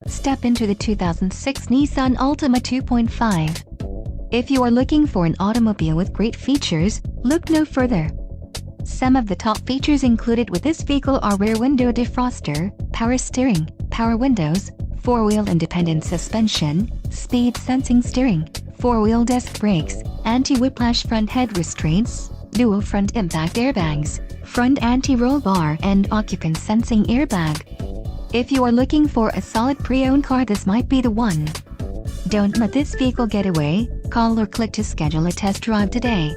Step into the 2006 Nissan Altima 2.5. If you are looking for an automobile with great features, look no further. Some of the top features included with this vehicle are rear window defroster, power steering, power windows, 4-wheel independent suspension, speed sensing steering, 4-wheel disc brakes, anti-whiplash front head restraints, dual front impact airbags, front anti-roll bar and occupant sensing airbag. If you are looking for a solid pre-owned car, this might be the one. Don't let this vehicle get away. Call or click to schedule a test drive today.